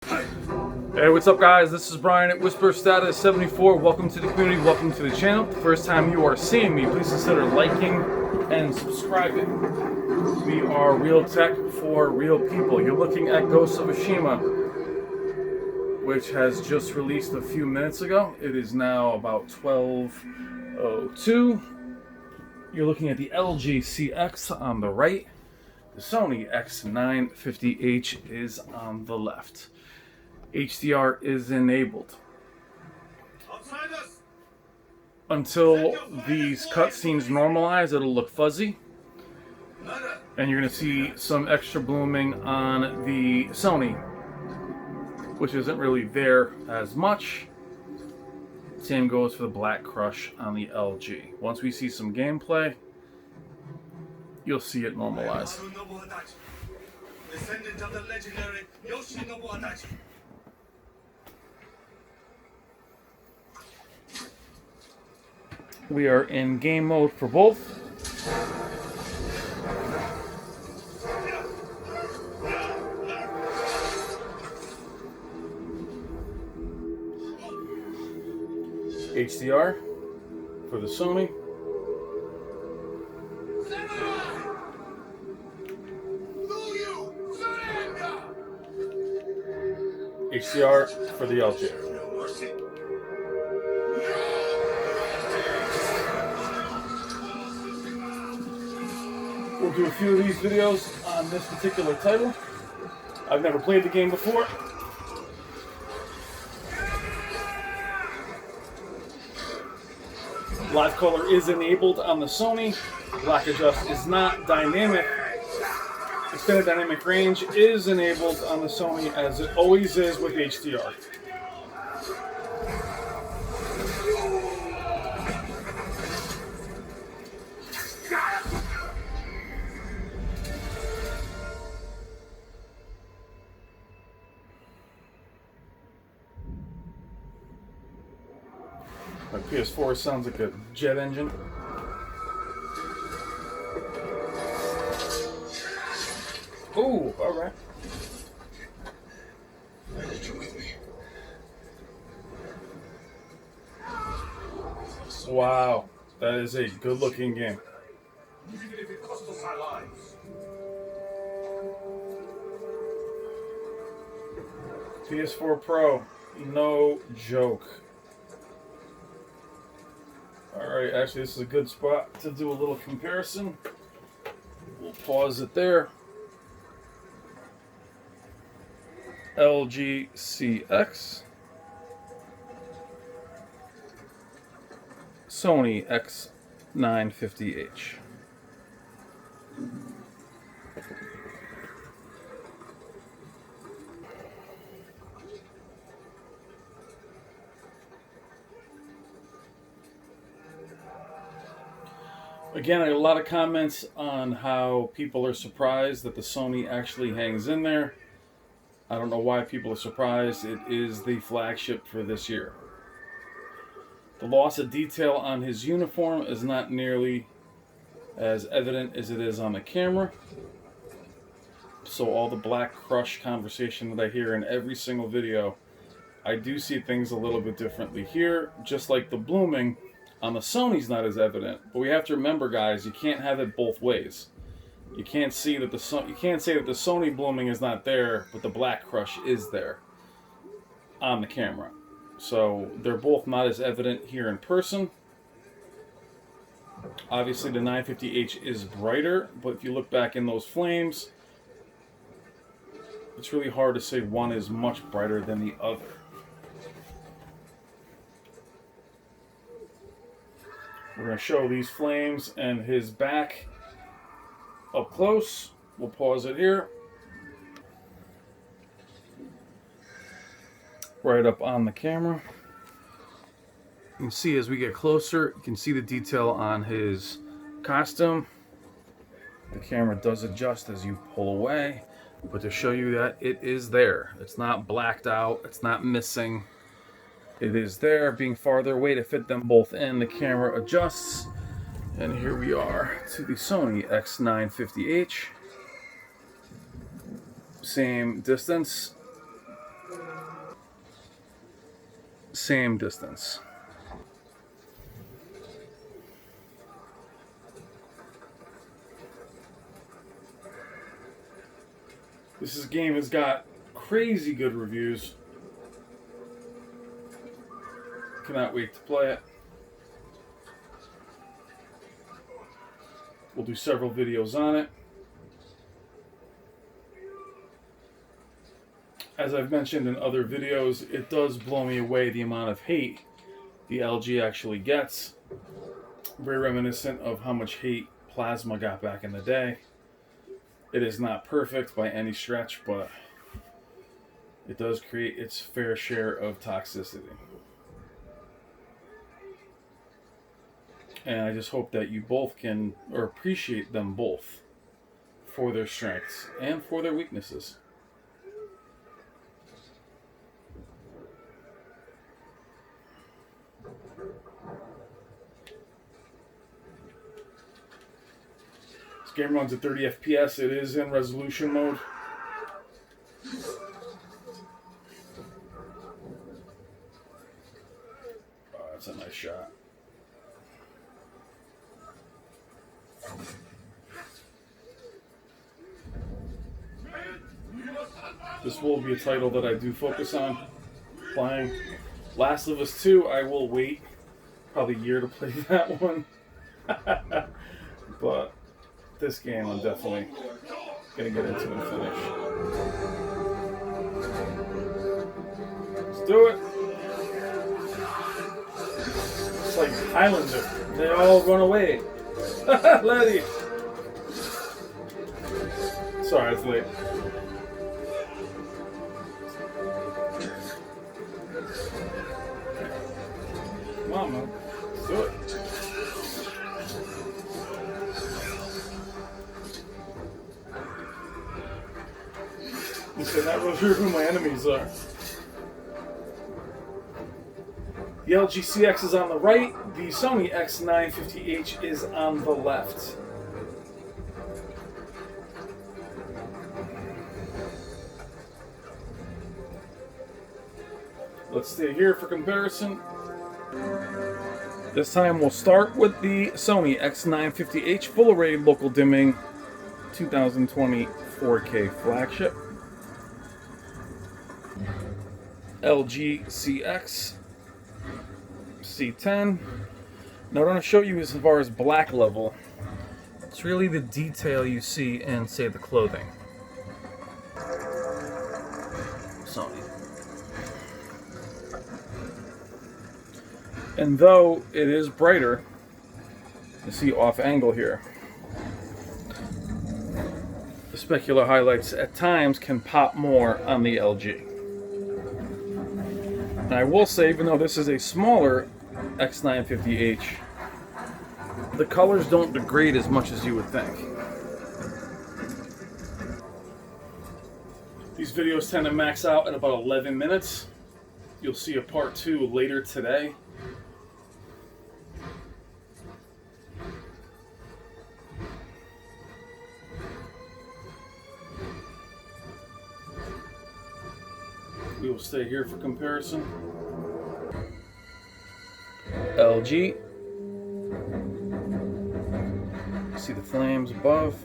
Hey, what's up guys? This is Brian at Whisper Status 74. Welcome to the community, welcome to the channel. The first time you are seeing me, please consider liking and subscribing. We are real tech for real people. You're looking at Ghost of Tsushima, which has just released a few minutes ago. It is now about 12:02. You're looking at the LG CX on the right. The Sony X950H is on the left. HDR is enabled. Until these cutscenes normalize, it'll look fuzzy. And you're going to see some extra blooming on the Sony, which isn't really there as much. Same goes for the Black Crush on the LG. Once we see some gameplay, you'll see it normalize. Descendant of the legendary Yoshinobu Adachi. We are in game mode for both. HDR for the Sony. HDR for the LG. We'll do a few of these videos on this particular title. I've never played the game before. Live color is enabled on the Sony. Black adjust is not. Dynamic. Extended dynamic range is enabled on the Sony, as it always is with HDR. My PS4 sounds like a jet engine. Ooh, alright. Wow, that is a good looking game. Even if it costs us our lives. PS4 Pro, no joke. Alright, actually this is a good spot to do a little comparison. We'll pause it there. LG CX, Sony X950H. Again, I got a lot of comments on how people are surprised that the Sony actually hangs in there. I don't know why people are surprised. It is the flagship for this year. The loss of detail on his uniform is not nearly as evident as it is on the camera. So all the Black Crush conversation that I hear in every single video, I do see things a little bit differently here. Just like the blooming on the Sony's not as evident. But we have to remember, guys, you can't have it both ways. You can't say that the Sony blooming is not there, but the Black Crush is there on the camera. So they're both not as evident here in person. Obviously the 950H is brighter, but if you look back in those flames, it's really hard to say one is much brighter than the other. We're going to show these flames and his back up close. We'll pause it here. Right up on the camera. You can see as we get closer, you can see the detail on his costume. The camera does adjust as you pull away, but to show you that it is there. It's not blacked out, it's not missing. It is there, being farther away to fit them both in. The camera adjusts, and here we are to the Sony X950H. Same distance. same distance. This game has got crazy good reviews. Cannot wait to play it. We'll do several videos on it. As I've mentioned in other videos, it does blow me away the amount of hate the LG actually gets. Very reminiscent of how much hate Plasma got back in the day. It is not perfect by any stretch, but it does create its fair share of toxicity. And I just hope that you both can, or appreciate them both for their strengths and for their weaknesses. This game runs at 30 FPS. It is in resolution mode. Oh, that's a nice shot. This will be a title that I do focus on playing. Last of Us 2, I will wait probably a year to play that one. But this game I'm definitely going to get into and finish. Let's do it. It's like Highlander. They all run away. Letty. Sorry, it's late. Come on, man. Let's do it. You said not really sure who my enemies are. The LG CX is on the right. The Sony X950H is on the left. Let's stay here for comparison. This time we'll start with the Sony X950H full array local dimming 2020 4K flagship. LG CX C10. Now what I'm going to show you is as far as black level. It's really the detail you see in, say, the clothing. Sony. And though it is brighter, you see off angle here, the specular highlights at times can pop more on the LG. And I will say, even though this is a smaller X950H, the colors don't degrade as much as you would think. These videos tend to max out at about 11 minutes. You'll see a part 2 later today. We will stay here for comparison. LG. See the flames above.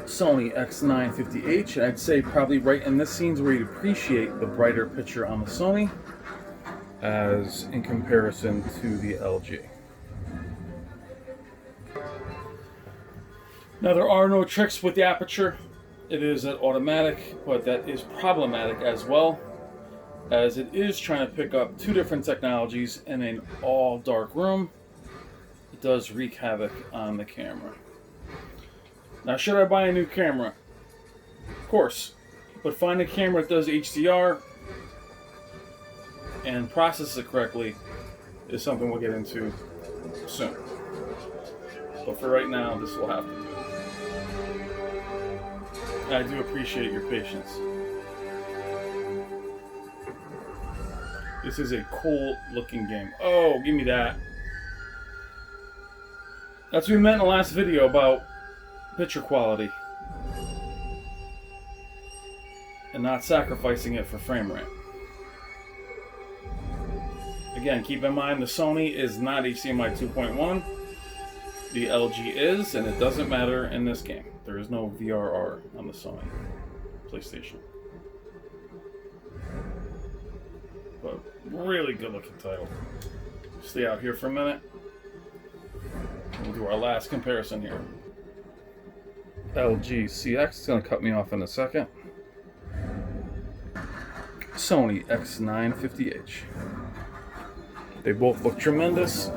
Sony X950H. And I'd say probably right in this scene's where you'd appreciate the brighter picture on the Sony as in comparison to the LG. Now there are no tricks with the aperture. It is at automatic, but that is problematic as well, as it is trying to pick up two different technologies in an all dark room. It does wreak havoc on the camera. Now, should I buy a new camera? Of course, but find a camera that does HDR and processes it correctly is something we'll get into soon. But for right now, this will have to do. I do appreciate your patience. This is a cool looking game. Oh, give me that. That's what we meant in the last video about picture quality and not sacrificing it for frame rate. Again, keep in mind the Sony is not HDMI 2.1. The LG is, and it doesn't matter in this game. There is no VRR on the Sony PlayStation. But really good looking title. Stay out here for a minute. We'll do our last comparison here. LG CX is going to cut me off in a second. Sony X950H. They both look tremendous.